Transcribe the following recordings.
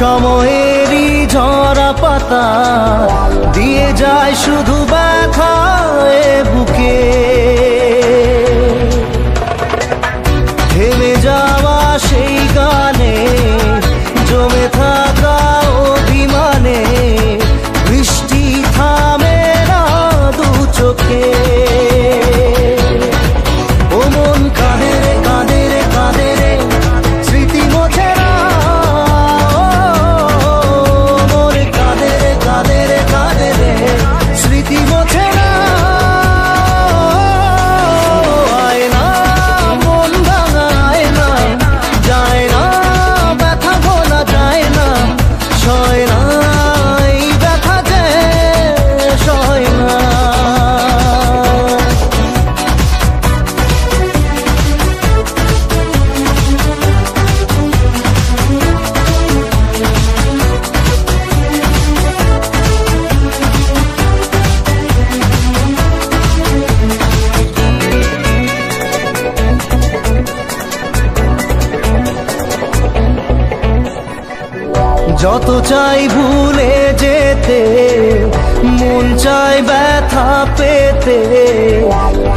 সময়েরই ঝরা পাতা দিয়ে যায় শুধু ব্যথা এ বুকে। থেমে যাওয়া সেই গানে জমে থাকা অভিমানে বৃষ্টি থামে না দু চোখে। ও মন কাঁদে রে কাঁদে রে কাঁদে রে স্মৃতি মোছে না। মন কাঁদে রে কাঁদে রে কাঁদে রে স্মৃতি মোছে না। আয় না মন ভাঙায় না, যায় না ব্যথা ভোলা যায় না, সয় না এই ব্যথা যে সয় না। যত চাই ভুলে যেতে মন চাই ব্যথা পেতে,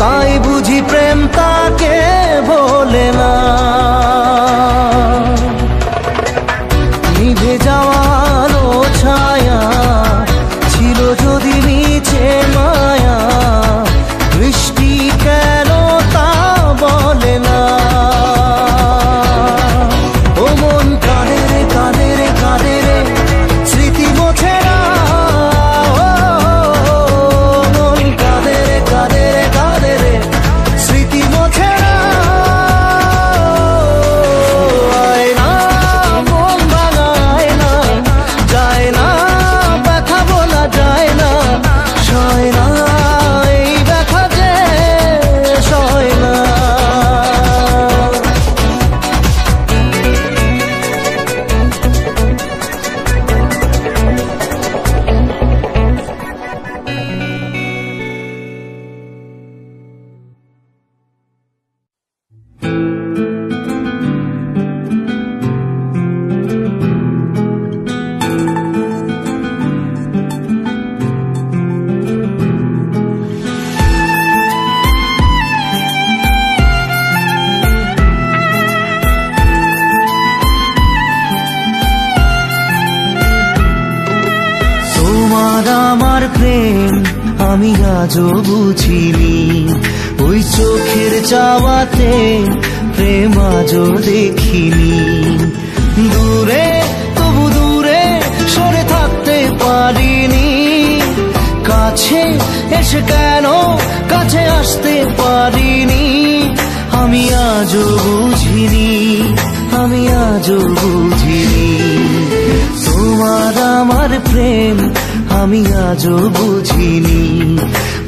তাই বুঝি প্রেম তাকে ভোলে না। নিভে যাওয়ারও ছায়া ছিল যদি নিচে মায়া, বৃষ্টি কেন তা বলে না। ও মন কাঁদে রে কাঁদে রে কাঁদে রে স্মৃতি মোছে না। মন কাঁদে রে কাঁদে রে কাঁদে রে স্মৃতি মোছে না। আয় না মন ভাঙায় না, যায় না ব্যথা বলা যায় না, সয় না এই ব্যথা যে সয় না। তোমার আমার প্রেম আমি আজও বুঝিনি, ওই চোখের চাওয়াতে প্রেম আজও দেখিনি। দূরে তবু দূরে সরে থাকতে পারিনি, কাছে এসে কেন কাছে আসতে পারিনি। আমি আজও বুঝিনি, আমি আজও বুঝিনি। তোমার আমার প্রেম আমি আজও বুঝিনি,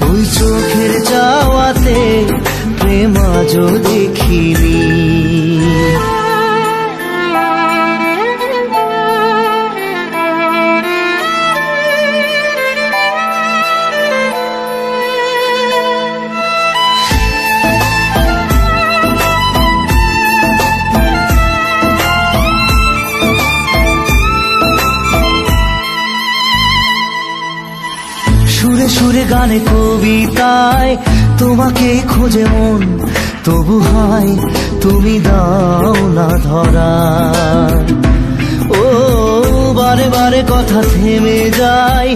ওই চোখের চাওয়াতে প্রেম আজও দেখিনি। সুরে সুরে গানে কবিতায় তোমাকে খোঁজে মন, তবু হায় তুমি দাও না ধরা। ও বারে বারে কথা থেমে যায়,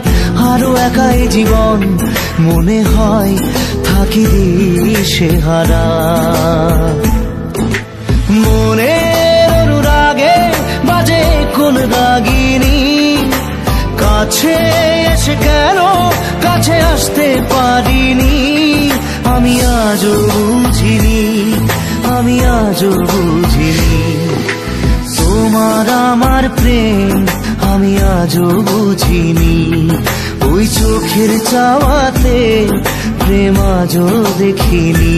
আরো একাই জীবন মনে হয় থাকি দিশেহারা। মনের অনুরাগে বাজে কোন রাগিনী, কাছে এসে কেন কাছে আসতে পারিনি। আমি আজও বুঝিনি, আমি আজও বুঝিনি। তোমার আমার প্রেম আমি আজও বুঝিনি, ওই চোখের চাওয়াতে প্রেম আজও দেখিনি।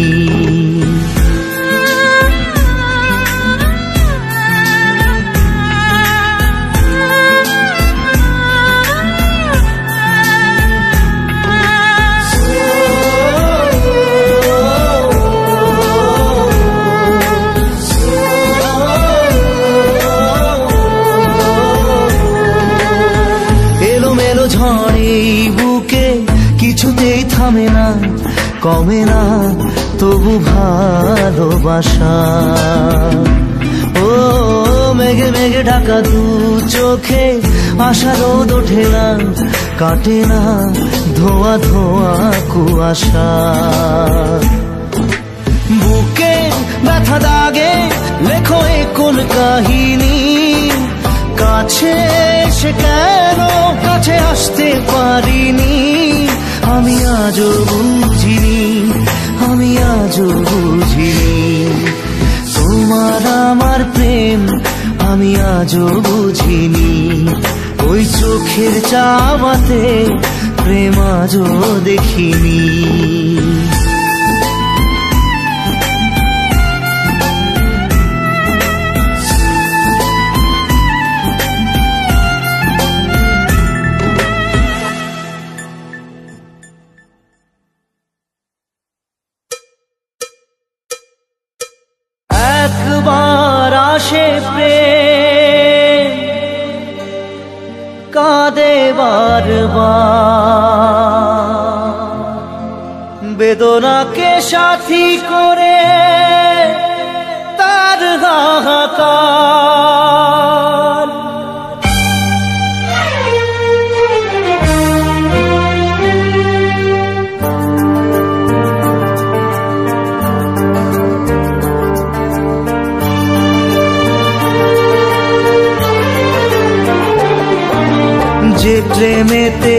ঝড়ে বুকে কিছুতেই থামে না, কমে না তবু ভালোবাসা। ও মেঘে মেঘে ঢাকা দু চোখে আশা রোদ ওঠে না, কাটে না ধোয়া ধোয়া কুয়াশা। বুকে ব্যথা দাগে লেখো এ কোন কাহিনী, কাছে এসে কেন কাছে আসতে পারিনি। আমি আজও বুঝিনি, আমি আজও বুঝিনি তোমার আমার প্রেম, আমি আজও বুঝিনি। ওই চোখের চাওয়াতে প্রেম আজও দেখিনি। একবার আসে প্রেম কাঁদে বারবার, বেদনাকে সাথী করে তার হাহাকার। যে প্রেমেতে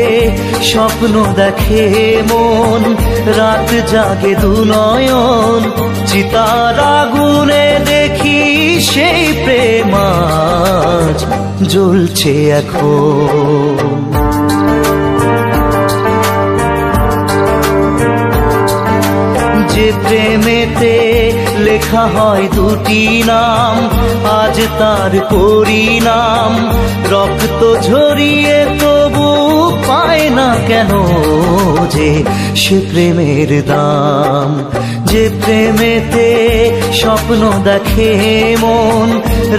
স্বপ্ন দেখে মন, রাত জাগে দু নয়ন, চিতার আগুনে দেখি সেই প্রেম আজ জ্বলছে এখন। যে প্রেমেতে লেখা হয় দুটি নাম, আজ তার পরিণাম রক্ত ঝরিয়ে তবু পায় না কেন যে সে প্রেমের দাম। যে প্রেমেতে স্বপ্ন দেখে মন,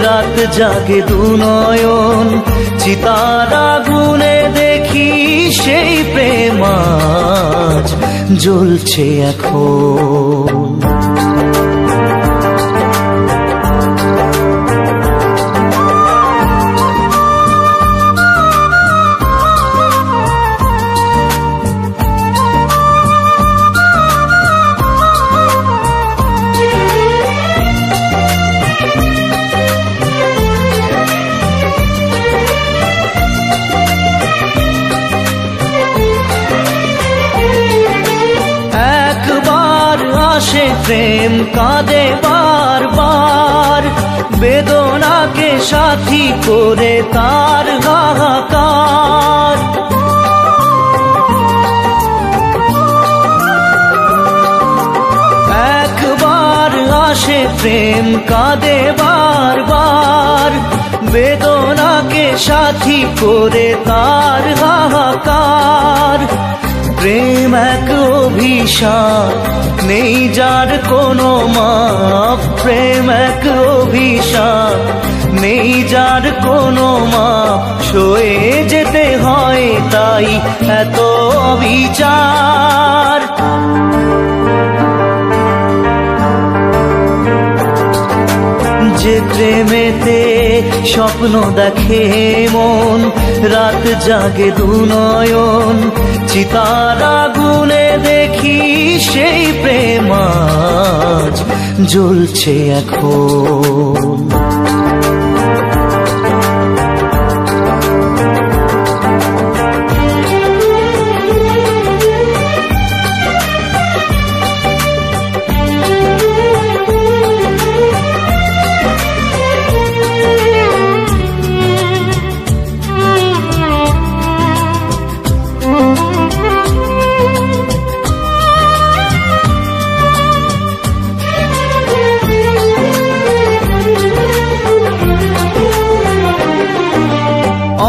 রাত জাগে দু নয়ন, চিতার আগুনে দেখি সেই প্রেম আজ জ্বলছে এখন। আসে প্রেম কাঁদে বারবার, বেদনাকে সাথী করে তার হাহাকার। একবার আসে প্রেম কাঁদে বারবার, বেদনাকে সাথী করে তার হাহাকার। প্রেম এক অভিশাপ নেই যার কোনো মাপ, প্রেম এক অভিশাপ নেই যার কোনো মাপ, সয়ে যেতে হয় তাই এত অবিচার। যে প্রেমেতে স্বপ্ন দেখে মন, রাত জাগে দু নয়ন, চিতার আগুনে দেখি সেই প্রেম আজ জ্বলছে এখন।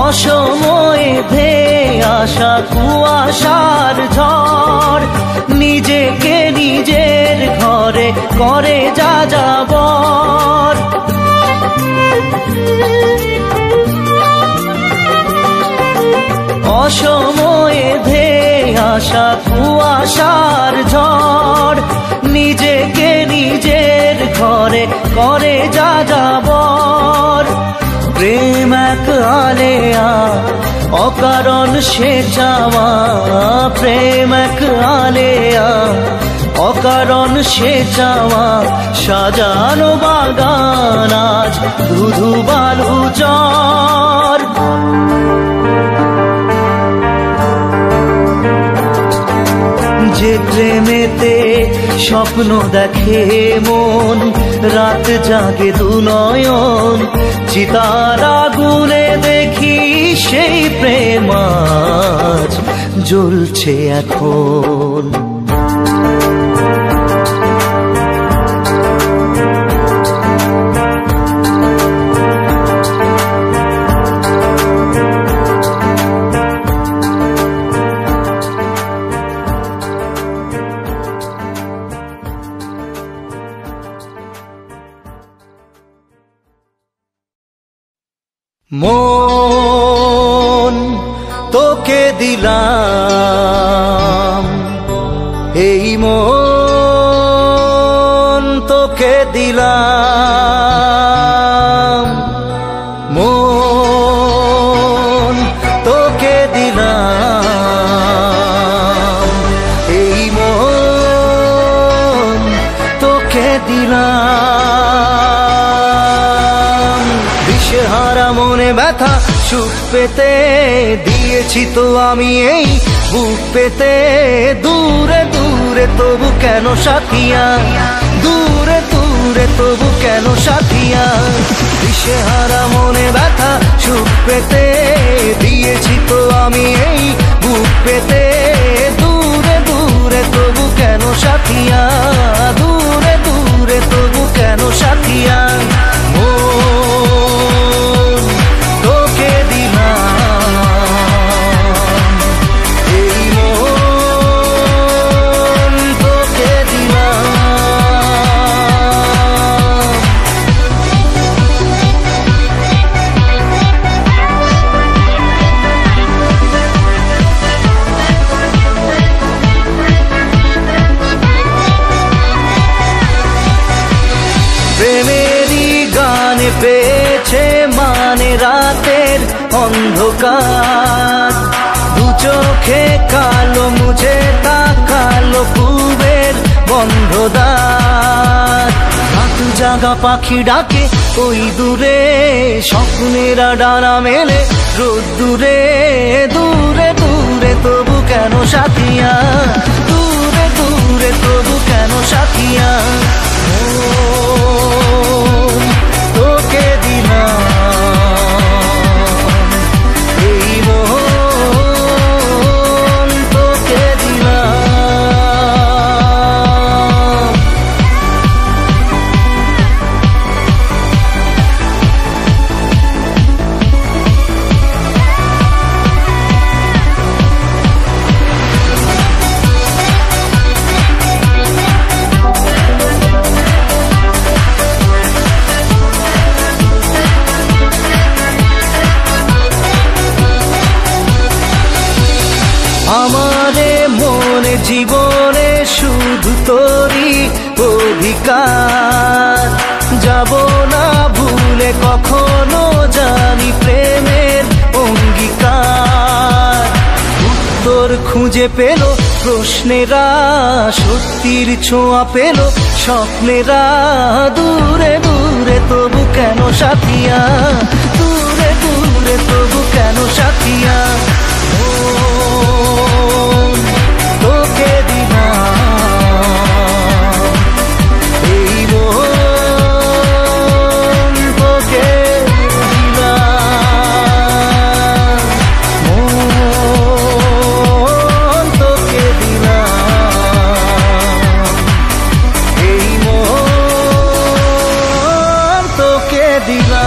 অসময়ে ধেয়ে আসা কুয়াশার ঝড়, নিজেকে নিজের ঘরে করে যা যাবর। অসময়ে ধেয়ে আসা কুয়াশার ঝড়, নিজেকে নিজের ঘরে করে যা যাবর। প্রেম এক আলেয়া অকারণ সে চাওয়া, প্রেম এক আলেয়া অকারণ সে চাওয়া। সাজানো বাগান আজ ধুধু বালু চর। যে প্রেমেতে স্বপ্ন দেখে মন, রাত জাগে দু নয়ন, চিতার আগুনে দেখি সেই প্রেম আজ জ্বলছে এখন। মন তোকে দিলাম, এই মন তোকে দিলাম, মন তোকে দিলাম, এই মন তোকে দিলাম। দিশেহারা মনে ব্যথা সুখ পেতে দিয়েছি তো আমি এই বুক পেতে। দূরে দূরে তবু কেন সাথিয়া, দূরে দূরে তবু কেন সাথিয়া। দিশেহারা মনে ব্যথা সুখ পেতে দিয়েছি তো আমি এই বুক পেতে। দূরে দূরে তবু কেন সাথিয়া, দূরে দূরে তবু কেন সাথিয়া। প্রেমেরই গানে পেয়েছে মানে রাতের অন্ধকার। দু চোখে কালো মুঝে তাকালো পূবের বন্ধ দ্বার। রাত জাগা পাখি ডাকে ওই দূরে, স্বপ্নেরা ডানা মেলে রোদ্দুরে। দূরে দূরে তবু কেন সাথিয়া, দূরে দূরে তবু কেন সাথিয়া। তোকে দিলাম, এই মন তোকে দিলাম। আমারে মনে জীবনে শুধু তোরই অধিকার। যাব না ভুলে কখনো জানি প্রেমের অঙ্গীকার। উত্তর খুঁজে পেল প্রশ্নেরা, সত্যির ছোঁয়া পেল স্বপ্নেরা। দূরে দূরে তবু কেন সাথিয়া, দূরে দূরে তবু কেন সাথিয়া। তোকে দিলাম, এই মন তোকে দিলাম, মন তোকে দিলাম, এই মন তোকে দিলাম।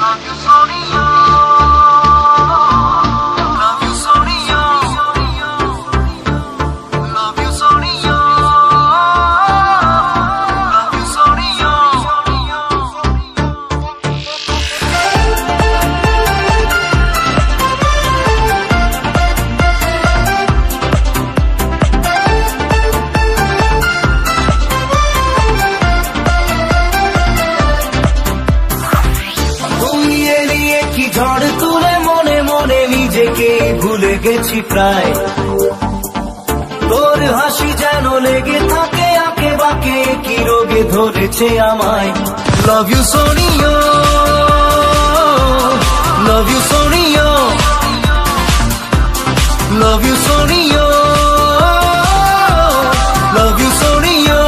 Love you, Sonia. Love you, Sonia. Love you, Sonia. Love you, Sonia. ঝড় তুলে মনে মনে নিজেকে ভুলে গেছি প্রায় তোর হাসি যেন লেগে থাকে আঁকে বাঁকে কি রোগে ধরেছে আমায় love you Sonia love you Sonia love you Sonia love you Sonia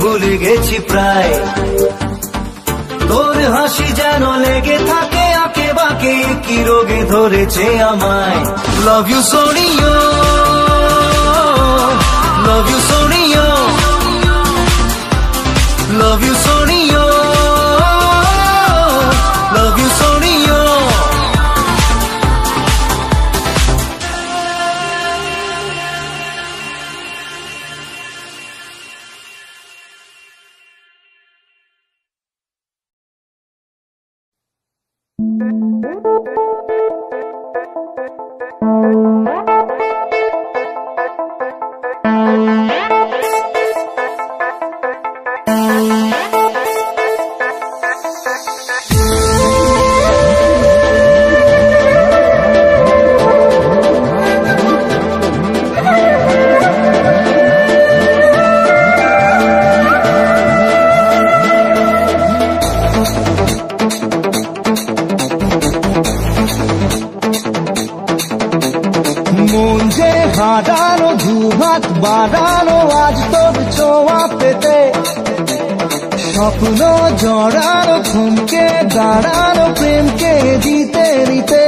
ভুলে গেছি প্রায় তোর হাসি যেন লেগে থাকে আঁকে বাঁকে কি রোগে ধরেছে আমায় love you Sonia love you Sonia love you Sonia love you Sonia মন যে হারানো দুহাত বাড়ানো আজ তোর ছোঁয়া পেতে স্বপ্ন জড়ানো থমকে দাঁড়ানো প্রেমকে দিতে দিতে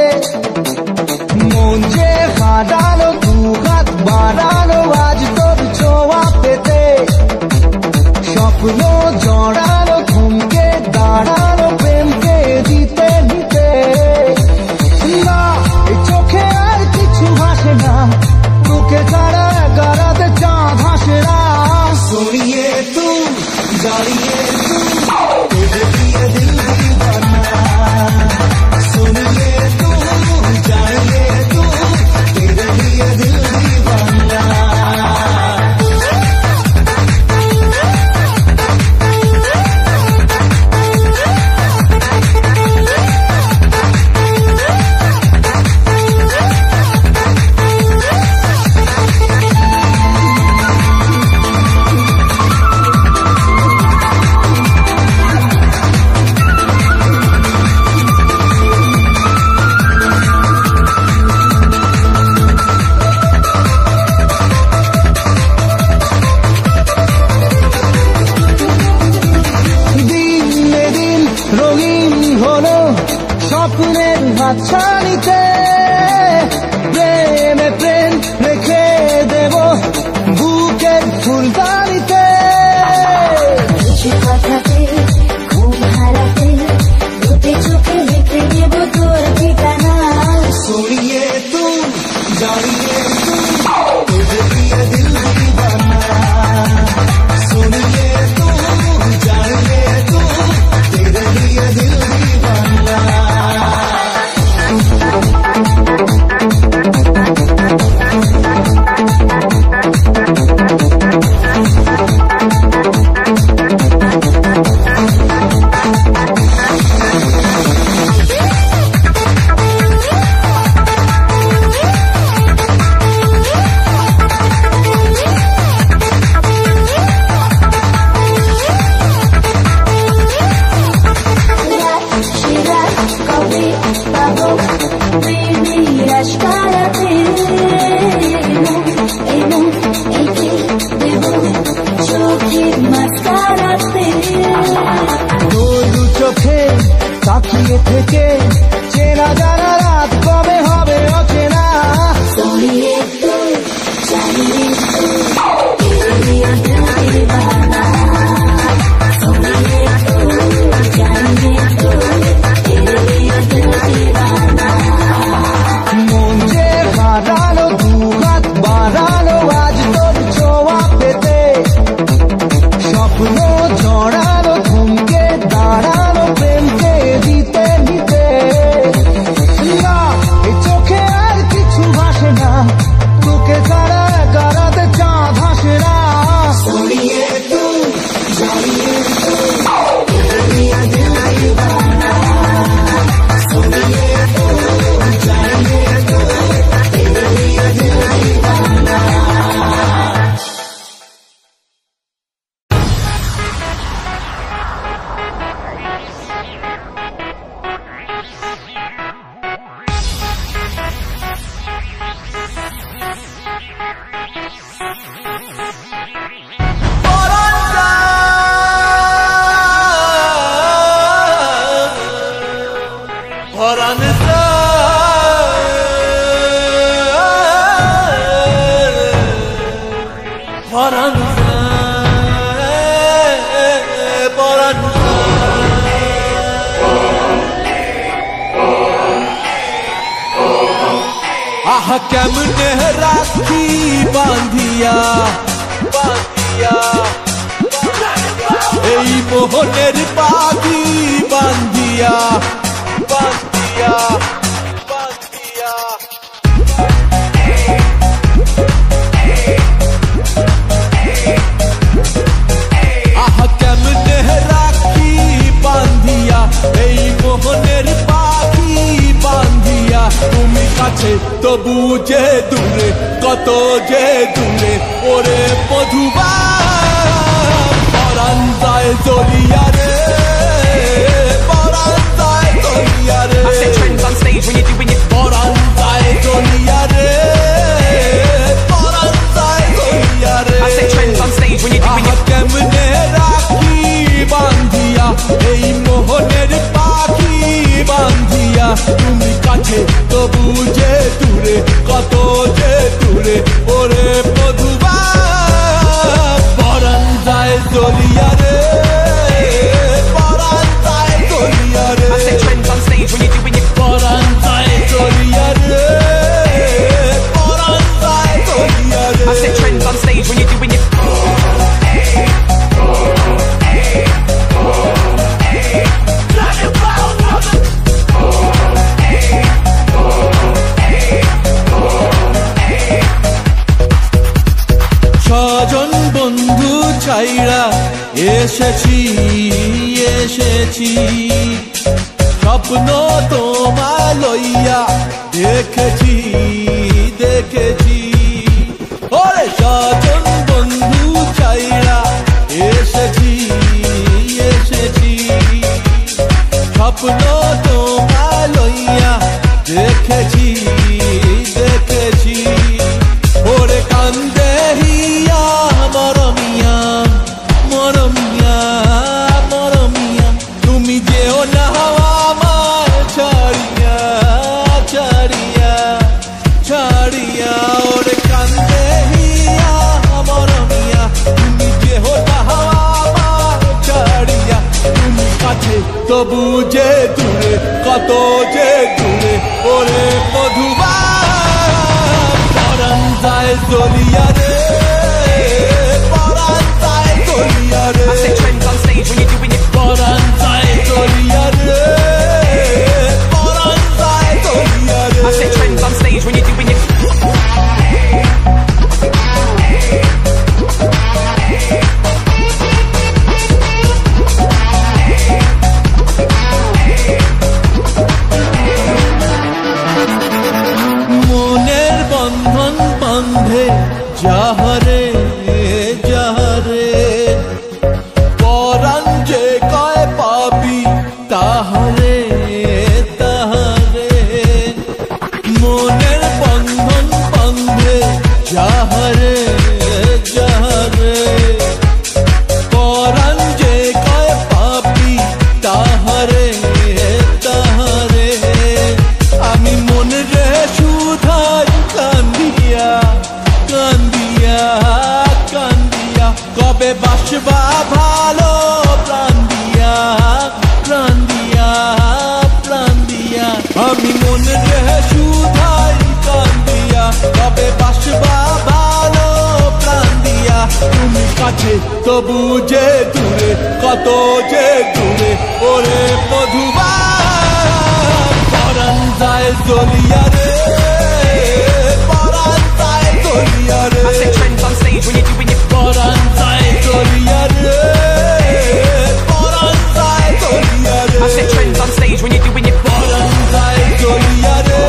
মন যে হারানো দুহাত বাড়ানো আজ তোর ছোঁয়া পেতে স্বপ্ন জড়ানো থমকে দাঁড়ানো প্রেমকে দিতে দিতে না এই চোখে আর কিছু ভাসে না তোকে ছাড়া গারাতে চাঁদ হাসে না सोनिए तू जानिए तू तुझे दिए दिल दीवाना सुनिए तू जानिए तू तेरे लिए दिल दीवाना স্বপ্নের হাতছানিতে প্রেমে প্রেম রেখে দেব বুকের ফুলদানিতে কিছু কথাতে ঘুম হারাতে দুটি চোখে লিখে দেব তোর ঠিকানা सुनिए तू जानिए तू तुझे दिए दिल दीवाना सुनिए तू जानिए तू तेरे लिए दिल दीवाना তাকিয়ে থেকে চেনা জানা রাত কবে হবে অচেনা सोनिए तू जानिए तू तेरे लिए दिल दीवाना सोनिए तू जानिए तू तेरे लिए दिल दीवाना মন যে হারানো দুহাত বাড়ানো আজ তোর ছোঁয়া পেতে স্বপ্ন জড়ানো থমকে দাঁড়ানো প্রেমকে দিতে দিতে না এই চোখে আর কিছু ভাসে না তোকে ছাড়া গারাতে চাঁদ হাসে না सोनिए तू जानिए तू तेरे लिए दिल दीवाना सोनिए तू जानिए तू तेरे लिए दिल दीवाना আহা কেমনে রাখি বাঁধিয়া বাঁধিয়া এই মোহনের পাখি বাঁধিয়া বাঁধিয়া বাঁধিয়া আহা কেমনে রাখি বাঁধিয়া এই মোহনের পাখি বাঁধিয়া তুমি কাছে তবু যে দূরে কত যে দূরে ওরে মধুবা পরাণ যায় জড়িয়া রে পরাণ যায় জড়িয়া রে I set trends on stage when you're doing it. পরাণ যায় জড়িয়া রে তবু যে দূরে কত যে দূরে ওরে মধুবা পরাণ যায় জ্বলিয়া রে পরাণ যায় জ্বলিয়া রে I set trends on stage when you're doing your পরাণ যায় জ্বলিয়া রে পরাণ যায় জ্বলিয়া রে I set trends on stage when you're doing your ছজন বন্ধু ছাইরা এসেছি এসেছি স্বপ্ন তোমায় লইয়া দেখেছি দেখেছি ওরে ছজন বন্ধু ছাইরা এসেছি এসেছি স্বপ্ন তোমায় লইয়া দেখেছি দেখেছি ওরে কান্দে হিয়া মরমিয়া মরমিয়া মরমিয়া তুমি যেও না আমার ছাড়িয়া ছাড়িয়া ছাড়িয়া ওরে কান্দে হিয়া মরমিয়া তুমি যেও না আমার ছাড়িয়া তুমি কাছে তবু যে দূরে কত যে দূরে ওরে মধুবা পরাণ যায় জ্বলিয়া রে পরাণ যায় জ্বলিয়া রে I set trends on stage when you're doing your পরাণ যায় জ্বলিয়া রে পরাণ যায় জ্বলিয়া রে I set trends on stage when you're doing your মনের বন্ধন বন্ধে যাহারে যাহারে পরাণ যে কয় পাবি তাহারে তাহারে মনের বন্ধন বন্ধে যাহারে যাহারে পরাণ যে কয় পাবি তাহারে তাহারে আমি মনে রে সুধাই কান্দিয়া কান্দিয়া কান্দিয়া কবে বাসবা ভালো প্রাণ দিয়া প্রাণ দিয়া প্রাণ দিয়া আমি মনে রে সুধাই কান্দিয়া কবে বাসবা ভালো প্রাণ দিয়া তুমি কাছে তবু যে দূরে কত যে দূরে ওরে মধুবা পরাণ যায় জ্বলিয়া রে পরাণ যায় জ্বলিয়া রে I set trends on stage when you're doing your পরাণ যায় জ্বলিয়া রে পরাণ যায় জ্বলিয়া রে I set trends on stage when you're doing your পরাণ যায় জ্বলিয়া রে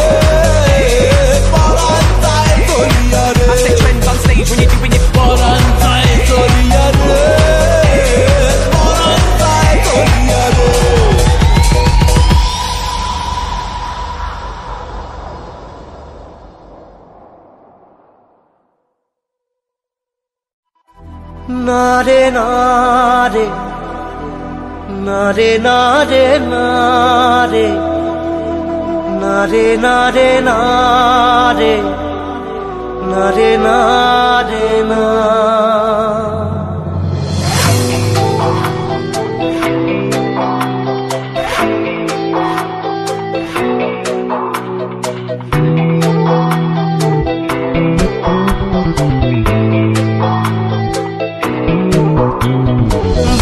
পরাণ যায় জ্বলিয়া রে I set trends on stage when you're doing your পরাণ যায় জ্বলিয়া রে পরাণ যায় জ্বলিয়া রে না রে না রে না রে না রে না রে না রে না রে না রে না রে না রে না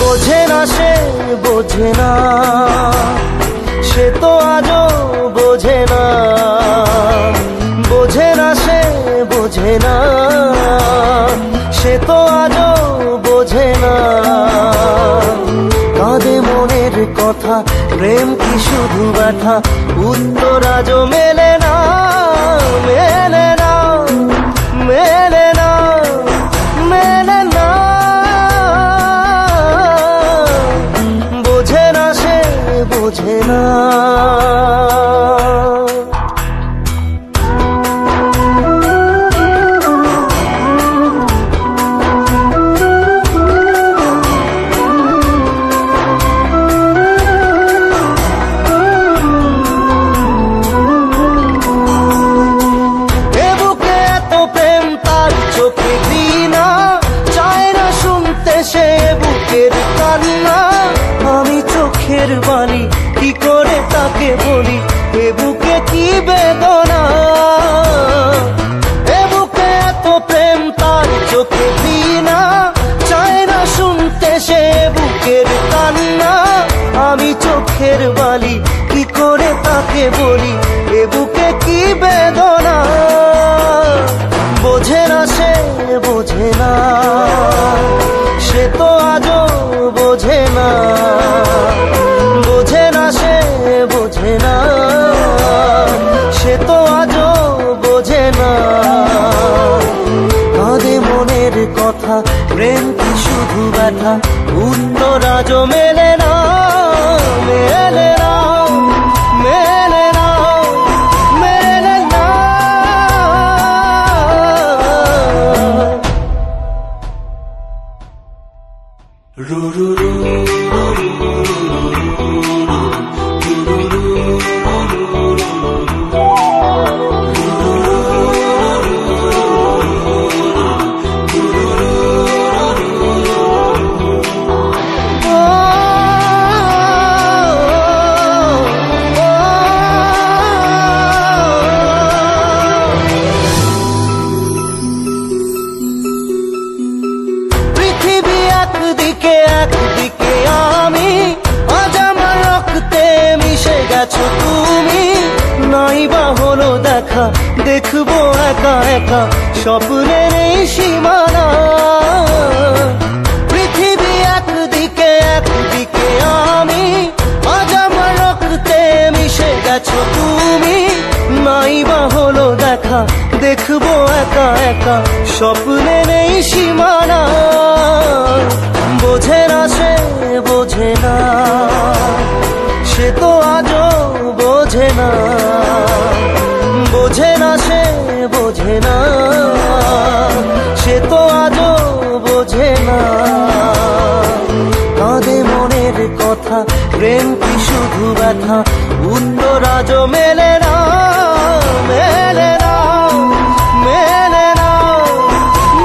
বোঝে না সে বোঝে না সে তো আজও বোঝে না বোঝে না সে বোঝে না সে তো আজও বোঝে না কাঁদে মনের কথা প্রেম কি শুধু ব্যথা উত্তর আজও মেলে না মেলে না মেলে না মেলে না বোঝে না সে বোঝে না তাকে বলি এ বুকে কি বেদনা, এ বুকে এত প্রেম তার চোখে ভিনা, চায় না শুনতে সে বুকের কান্না। আমি চোখের বালি কি করে তাকে বলি এ বুকে কি বেদনা, বোঝে না সে বোঝে না, সে তো আজও বোঝে না, বোঝে না সে বোঝে না, সে তো আজও বোঝে না। কাঁদে মনের কথা, প্রেম কি শুধু ব্যথা, উত্তর আজও মেলে না, মেলে না, মেলে না, মেলে না। পৃথিবী একদিকে একদিকে আমি, আজ আমার রক্তে মিশে গেছো তুমি। নাই বা হলো দেখা, দেখবো একা একা স্বপ্নের এই সীমানা। পৃথিবী একদিকে একদিকে আমি, আজ আমার রক্তে মিশে গেছো তুমি। নাই বা হলো দেখা, দেখবো একা একা স্বপ্নের এই সীমানা। বোঝে না সে বোঝে না, সে তো আজও বোঝে না, বোঝে না সে বোঝে না, সে তো আজও বোঝে না। কাঁদে মনের কথা, প্রেম কি শুধু ব্যথা, উত্তর আজও মেলে না, মেলে না, মেলে না,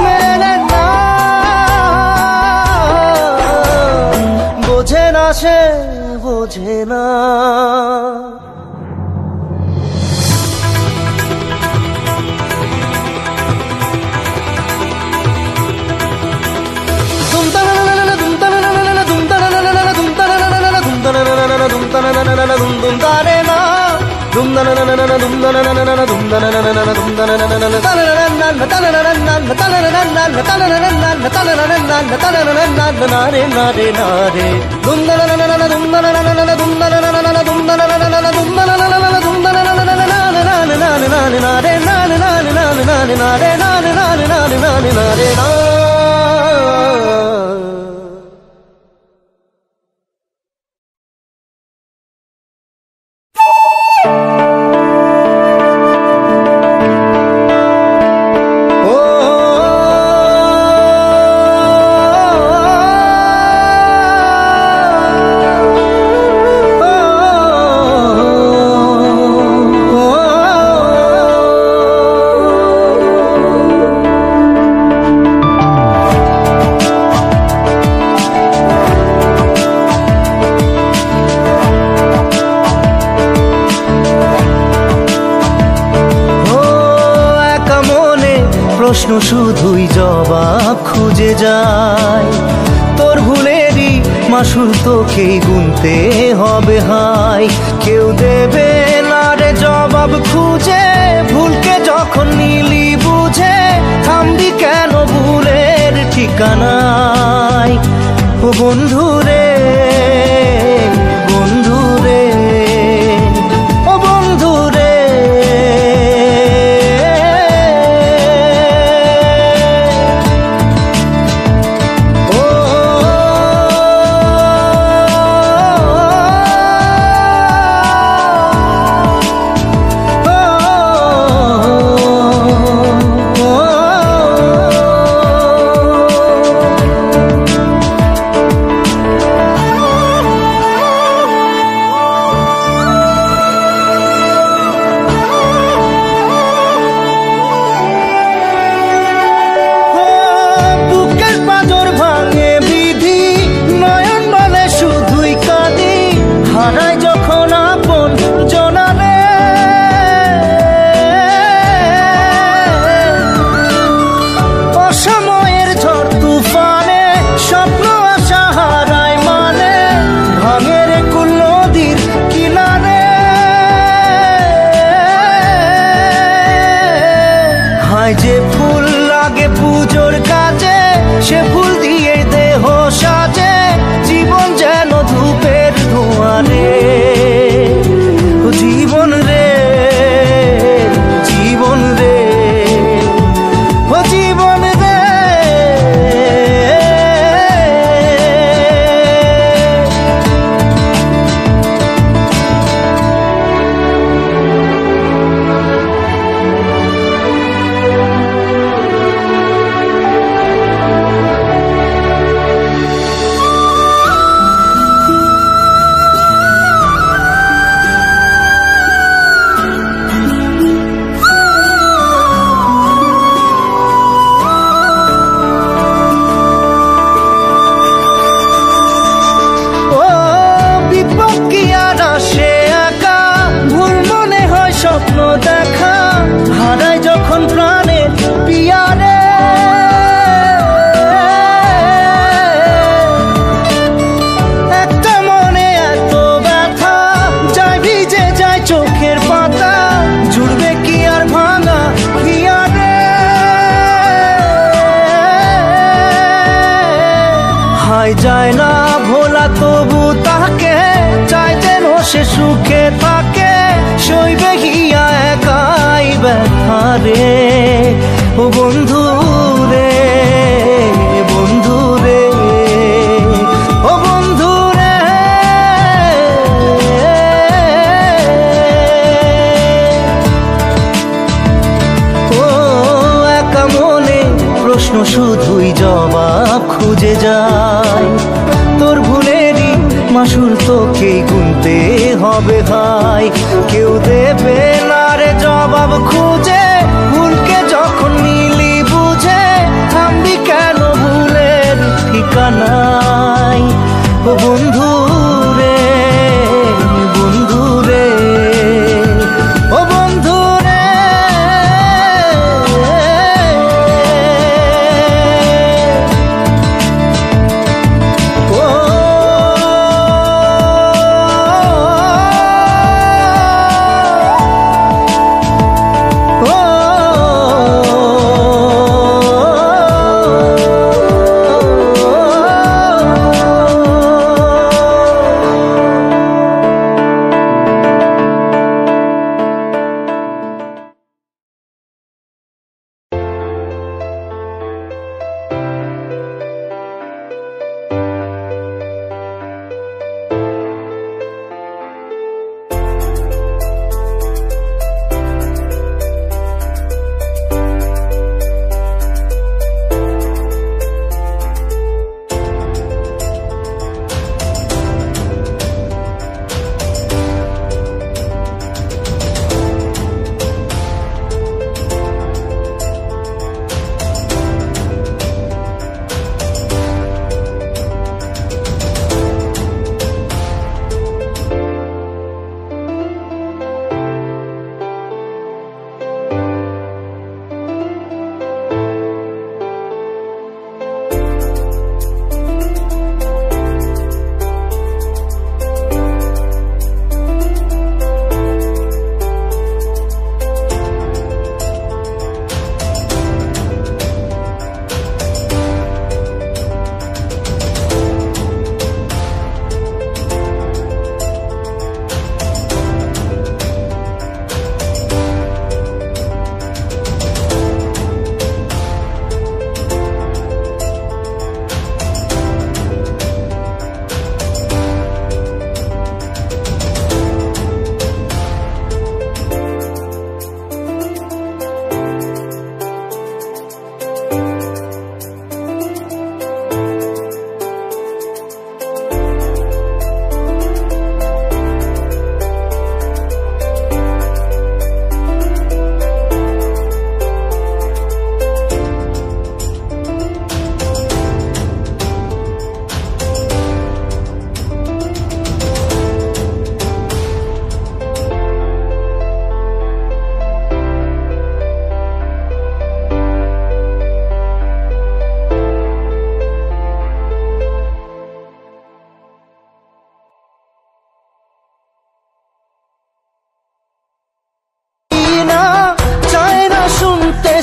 মেলে না। বোঝে না সে বোঝে না। প্রশ্ন শুধুই জবাব খুঁজে যায়, তোর ভুলেরই মাসুল তোকেই গুনতে হবে হাই। কেউ দেবে না রে জবাব খুঁজে, ভুলকে যখন নিলি বুঝে, থামবি কেন ভুলের ঠিকানায়। ও বন্ধু রে, বন্ধু রে, ও বন্ধু রে। লাগে পুজোর কাজে, সে ফুল দিয়ে দেহ সাজে, জীবন যেন ধূপের ধোঁয়ারে। জীবন রে, জীবন রে, ও জীবন রে। স্বপ্ন দেখা হারায় যখন প্রাণের পিয়ারে, একটা মনে এত ব্যথা যায় ভিজে যায় চোখের পাতা, জুড়বে কি আর ভাঙা হিয়ারে। হায় যায় না ভোলা তবু তাকে চাই যেন সে সুখে থাকে, সইবে হিয়া একাই ব্যথা রে। ও বন্ধু রে, বন্ধু রে, ও বন্ধু রে। ও একা মনে প্রশ্ন শুধুই জবাব খুঁজে যায়, তোর ভুলেরই মাসুর তোকেই গুনতে হবে ভাই, কেউ দেবে না রে জবাব খুঁজে। ভুলকে যখন নিলি বুঝে থামবি কেন ভুলের ঠিকানায়। ও বন্ধু রে, বন্ধু রে, ও বন্ধু রে।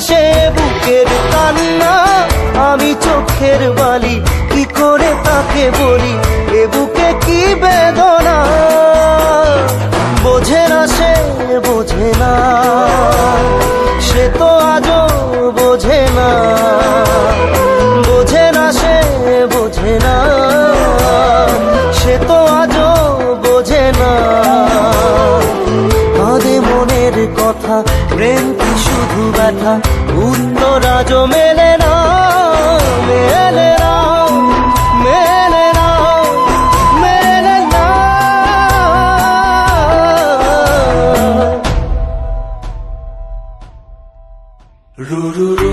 সে বুকের কান্না আমি চোখের বালি কি করে তাকে বলি এ বুকে কি বেদনা বোঝে না সে বোঝে না সে তো আজও বোঝে না বোঝে না সে বোঝে না সে তো আজও বোঝে না কাঁদে মনের কথা প্রেম কি শুধু ব্যথা উত্তর আজও মেলে না মেলে না মেলে না মেলে না রু রু রু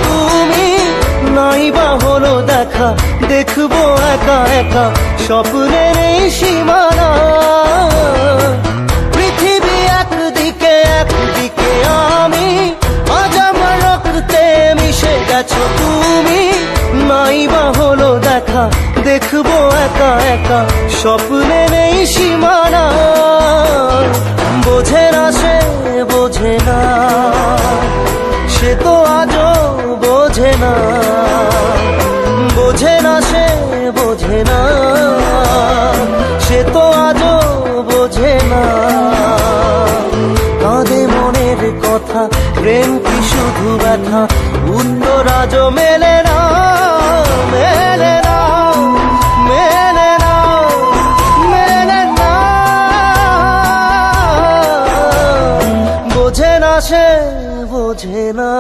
তুমি নাই বা হলো দেখা দেখবো একা একা স্বপ্নের এই সীমানা পৃথিবী একদিকে একদিকে আমি আজ আমার রক্তে মিশে গেছো তুমি নাই বা হলো দেখা দেখবো একা একা স্বপ্নের এই সীমানা বোঝে না সে বোঝে না সে তো আজও বোঝে না বোঝে না সে বোঝে না সে তো আজও বোঝে না কাঁদে মনের কথা প্রেম কি শুধু ব্যথা উত্তর আজও মেলে না মেলে না মেলে না মেলে না বোঝে না সে বোঝে না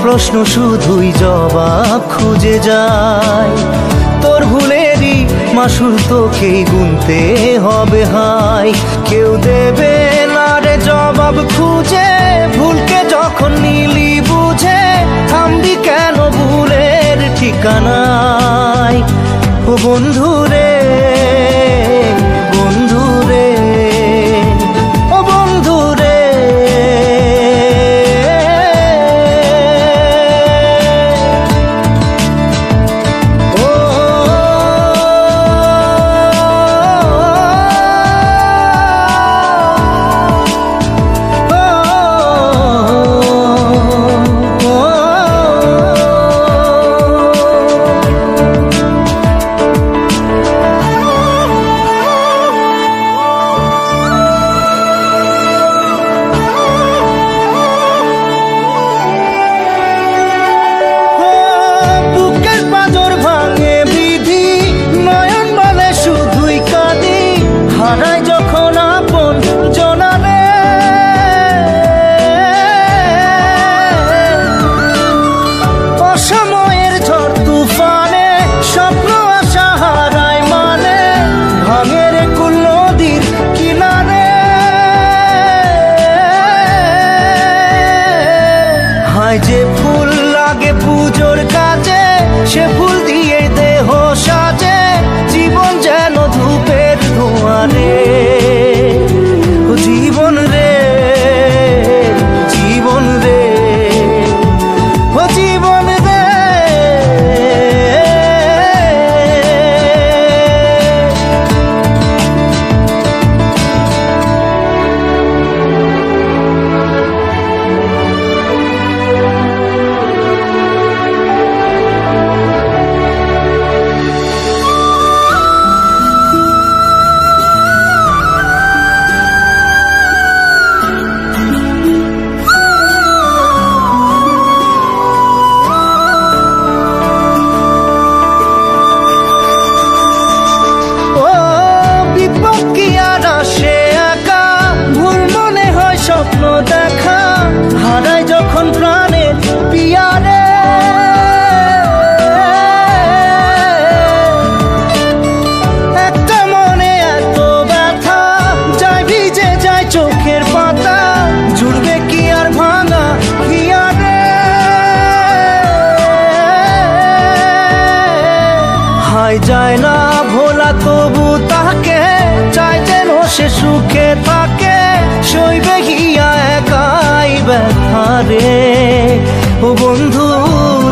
প্রশ্ন শুধুই জবাব খুঁজে যায় তোর ভুলেরই মাসুল তোকেই গুনতে হবে হাই কেউ দেবে না রে জবাব খুঁজে ভুলকে যখন নিলি বুঝে থামবি কেন ভুলের ঠিকানায় ও বন্ধু রে বন্ধু রে ও বন্ধু রে যায় না ভোলা তবু তাকে চাই যেন সে সুখে থাকে সইবে গিয়া একাই ব্যথা রে ও বন্ধু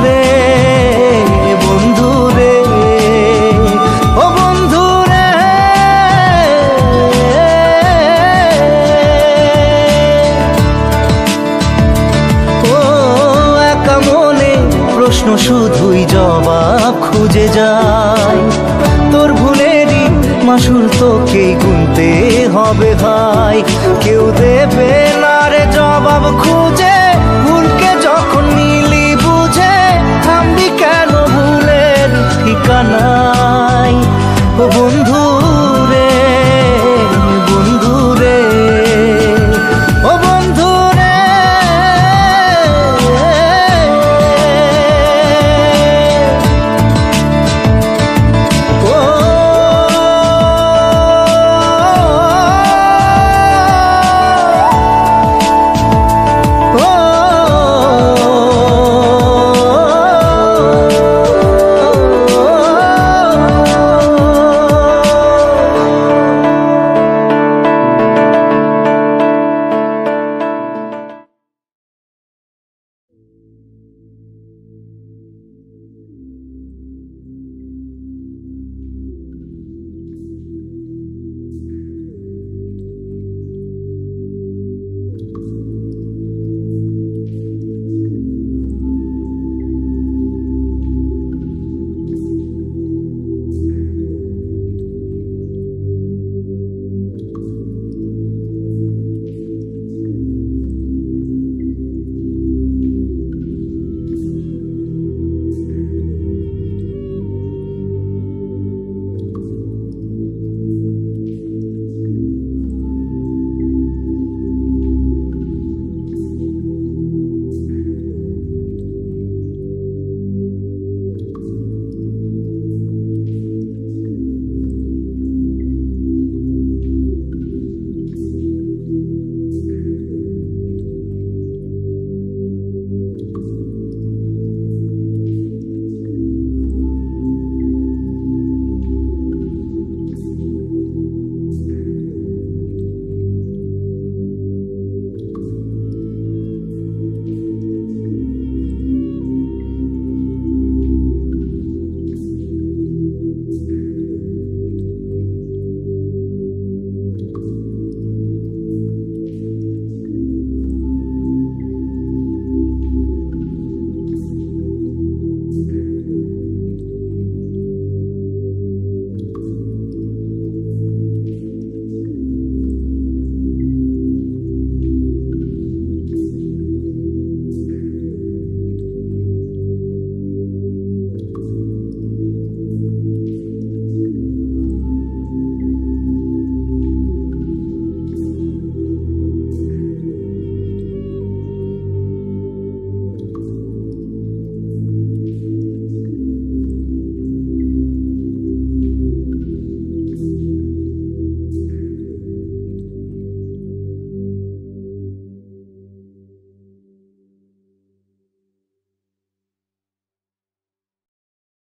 রে বন্ধু রে ও বন্ধু রে ও একা মনে প্রশ্ন শুধুই জবাব খুঁজে যায় তোর ভুলেরই মাসুল তোকেই গুনতে হবে ভাই কেউ দেবে না রে জবাব খুঁজে ভুলকে যখন নিলি বুঝে থামবি কেন ভুলের ঠিকানায় ও বন্ধু